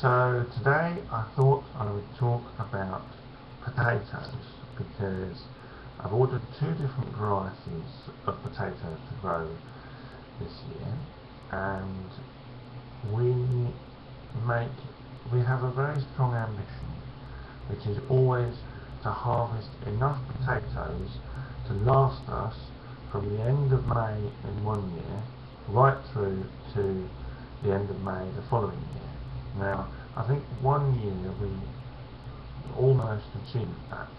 So today I thought I would talk about potatoes because I've ordered two different varieties of potatoes to grow this year, and we we have a very strong ambition, which is always to harvest enough potatoes to last us from the end of May in one year right through to the end of May the following year. Now, I think 1 year we almost achieved that,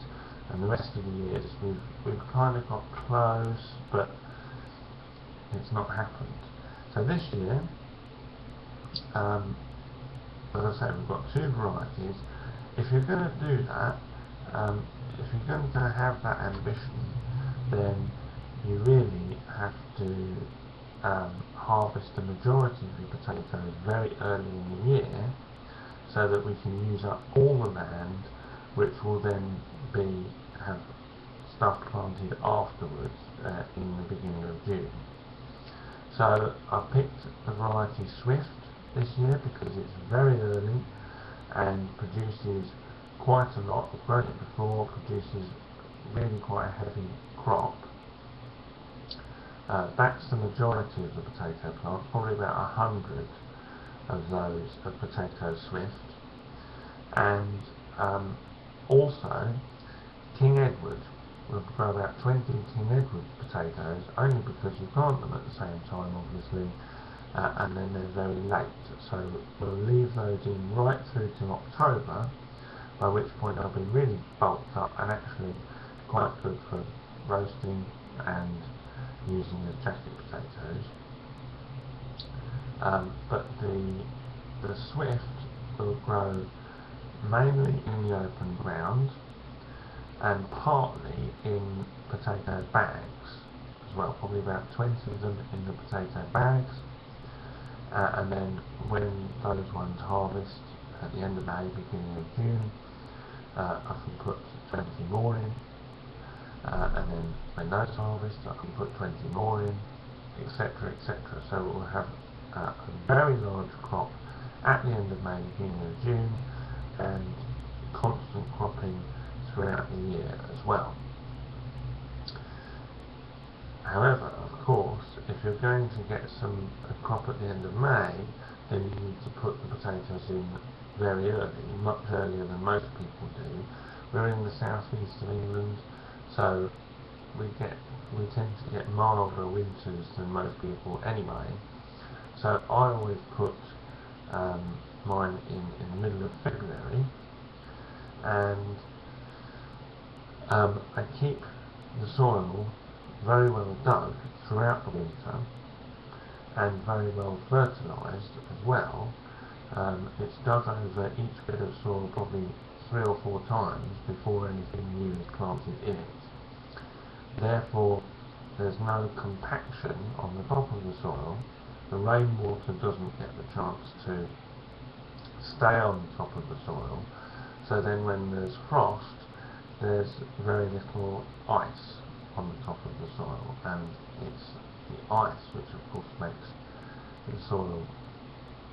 and the rest of the years we've kind of got close, but it's not happened. So this year, as I say, we've got two varieties. If you're going to do that, if you're going to have that ambition, then you really have to harvest the majority of your potatoes very early in the year, so that we can use up all the land, which will then have stuff planted afterwards in the beginning of June. So I picked the variety Swift this year because it's very early and produces quite a lot. I've grown it before, produces really quite a heavy crop. That's the majority of the potato plant, probably about 100 of those of potato Swift. And also King Edward, we'll grow about 20 King Edward potatoes, only because you plant them at the same time obviously, and then they're very late, so we'll leave those in right through to October, by which point they'll be really bulked up and actually quite good for roasting and using as jacket potatoes. But the Swift will grow mainly in the open ground and partly in potato bags as well, probably about 20 of them in the potato bags, and then when those ones harvest at the end of May, beginning of June, I can put 20 more in, and then when those harvest I can put 20 more in, etc, etc. So we'll have a very large crop at the end of May, beginning of June, and constant cropping throughout the year as well. However, of course, if you're going to get a crop at the end of May, then you need to put the potatoes in very early, much earlier than most people do. We're in the southeast of England, so we tend to get milder winters than most people anyway. So I always put mine in the middle of February, and I keep the soil very well dug throughout the winter and very well fertilised as well. It's dug over each bit of soil probably 3 or 4 times before anything new is planted in it. Therefore, there's no compaction on the top of the soil. The rainwater doesn't get the chance to stay on the top of the soil, so then when there's frost, there's very little ice on the top of the soil, and it's the ice which of course makes the soil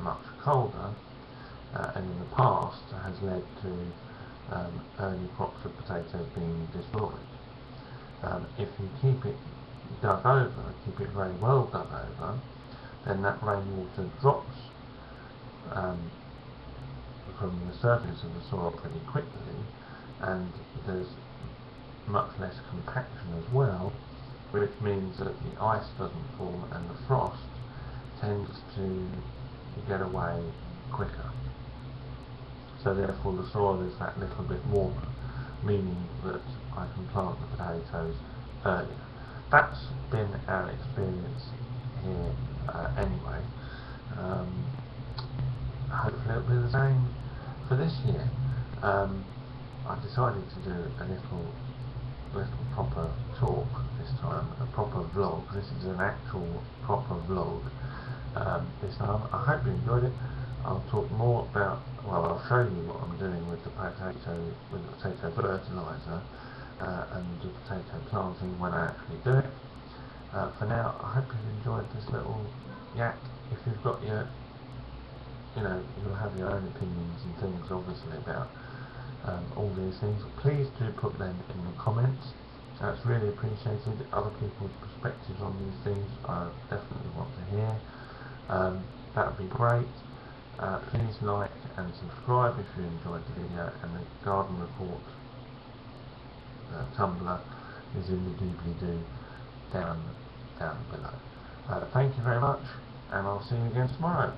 much colder, and in the past has led to early crops of potatoes being destroyed. If you keep it dug over, keep it very well dug over, then that rainwater drops from the surface of the soil pretty quickly, and there's much less compaction as well, which means that the ice doesn't form and the frost tends to get away quicker. So therefore the soil is that little bit warmer, meaning that I can plant the potatoes earlier. That's been our experience here anyway. Hopefully it'll be the same for this year. I've decided to do a little proper talk this time, a proper vlog. This is an actual proper vlog this time. I hope you enjoyed it. I'll talk more about, well, I'll show you what I'm doing with the potato fertiliser and the potato planting when I actually do it. For now, I hope you've enjoyed this little yak. If you've got your you'll have your own opinions and things obviously about all these things. Please do put them in the comments. That's really appreciated. Other people's perspectives on these things I definitely want to hear. That would be great. Please like and subscribe if you enjoyed the video, and the garden report Tumblr is in the doobly-doo down below. Thank you very much, and I'll see you again tomorrow.